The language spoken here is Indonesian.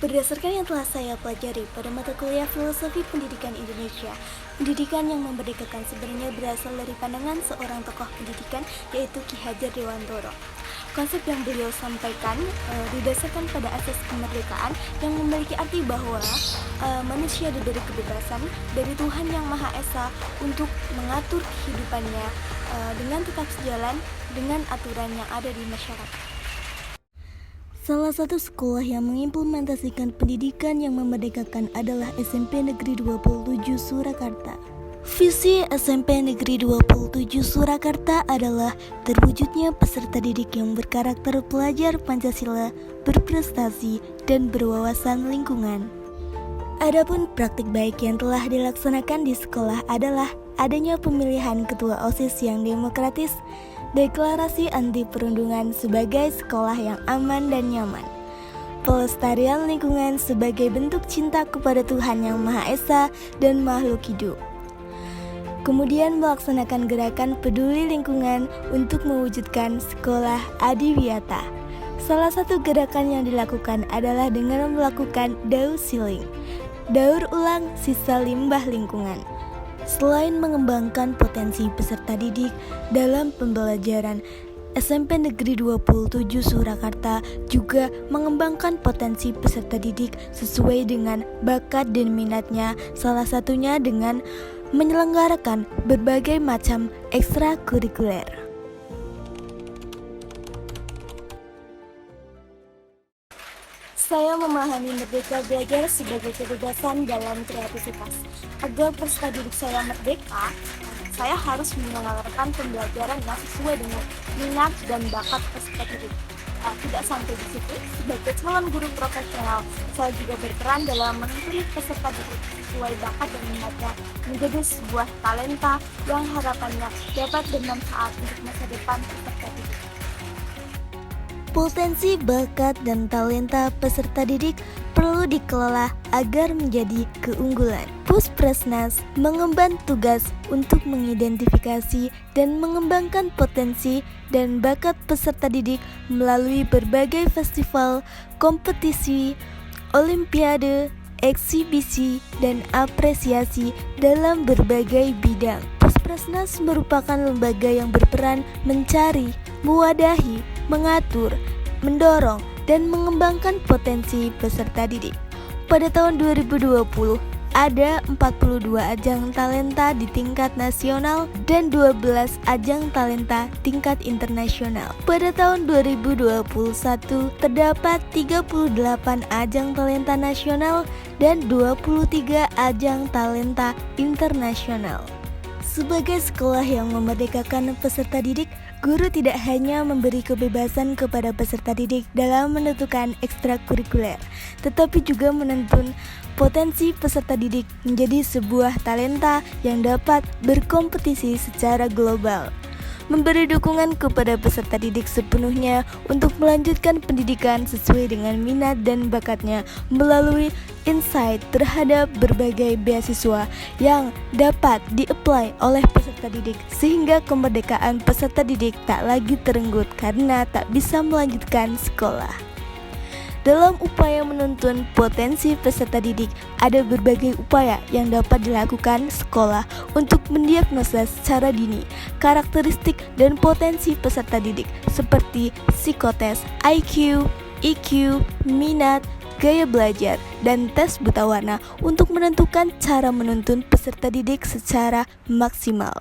Berdasarkan yang telah saya pelajari pada mata kuliah Filosofi Pendidikan Indonesia, pendidikan yang memerdekakan sebenarnya berasal dari pandangan seorang tokoh pendidikan, yaitu Ki Hajar Dewantoro. Konsep yang beliau sampaikan didasarkan pada asas kemerdekaan yang memiliki arti bahwa manusia diberi kebebasan dari Tuhan Yang Maha Esa untuk mengatur kehidupannya dengan tetap sejalan dengan aturan yang ada di masyarakat. Salah satu sekolah yang mengimplementasikan pendidikan yang memerdekakan adalah SMP Negeri 27 Surakarta. Visi SMP Negeri 27 Surakarta adalah terwujudnya peserta didik yang berkarakter pelajar Pancasila, berprestasi, dan berwawasan lingkungan. Adapun praktik baik yang telah dilaksanakan di sekolah adalah adanya pemilihan ketua OSIS yang demokratis, deklarasi anti perundungan sebagai sekolah yang aman dan nyaman, pelestarian lingkungan sebagai bentuk cinta kepada Tuhan Yang Maha Esa dan makhluk hidup. Kemudian melaksanakan gerakan peduli lingkungan untuk mewujudkan sekolah adiwiyata. Salah satu gerakan yang dilakukan adalah dengan melakukan daur siling, daur ulang sisa limbah lingkungan. Selain mengembangkan potensi peserta didik dalam pembelajaran, SMP Negeri 27 Surakarta juga mengembangkan potensi peserta didik sesuai dengan bakat dan minatnya, salah satunya dengan menyelenggarakan berbagai macam ekstrakurikuler. Saya memahami merdeka belajar sebagai kebebasan dalam kreativitas. Agar peserta didik saya merdeka, saya harus menyelenggarakan pembelajaran yang sesuai dengan minat dan bakat peserta didik. Tidak sampai di situ, sebagai calon guru profesional, saya juga berperan dalam menuntun peserta didik sesuai bakat dan minatnya menjadi sebuah talenta yang harapannya dapat bermanfaat untuk masa depan peserta didik. Potensi, bakat, dan talenta peserta didik perlu dikelola agar menjadi keunggulan. Puspresnas mengemban tugas untuk mengidentifikasi dan mengembangkan potensi dan bakat peserta didik melalui berbagai festival, kompetisi, olimpiade, eksibisi, dan apresiasi dalam berbagai bidang. Puspresnas merupakan lembaga yang berperan mencari, mewadahi, mengatur, mendorong, dan mengembangkan potensi peserta didik. Pada tahun 2020, ada 42 ajang talenta di tingkat nasional dan 12 ajang talenta tingkat internasional. Pada tahun 2021, terdapat 38 ajang talenta nasional dan 23 ajang talenta internasional. Sebagai sekolah yang memerdekakan peserta didik, guru tidak hanya memberi kebebasan kepada peserta didik dalam menentukan ekstrakurikuler, tetapi juga menuntun potensi peserta didik menjadi sebuah talenta yang dapat berkompetisi secara global. Memberi dukungan kepada peserta didik sepenuhnya untuk melanjutkan pendidikan sesuai dengan minat dan bakatnya melalui insight terhadap berbagai beasiswa yang dapat di-apply oleh peserta didik, sehingga kemerdekaan peserta didik tak lagi terenggut karena tak bisa melanjutkan sekolah. Dalam upaya menuntun potensi peserta didik, ada berbagai upaya yang dapat dilakukan sekolah untuk mendiagnosa secara dini karakteristik dan potensi peserta didik seperti psikotes, IQ, EQ, minat, gaya belajar, dan tes buta warna untuk menentukan cara menuntun peserta didik secara maksimal.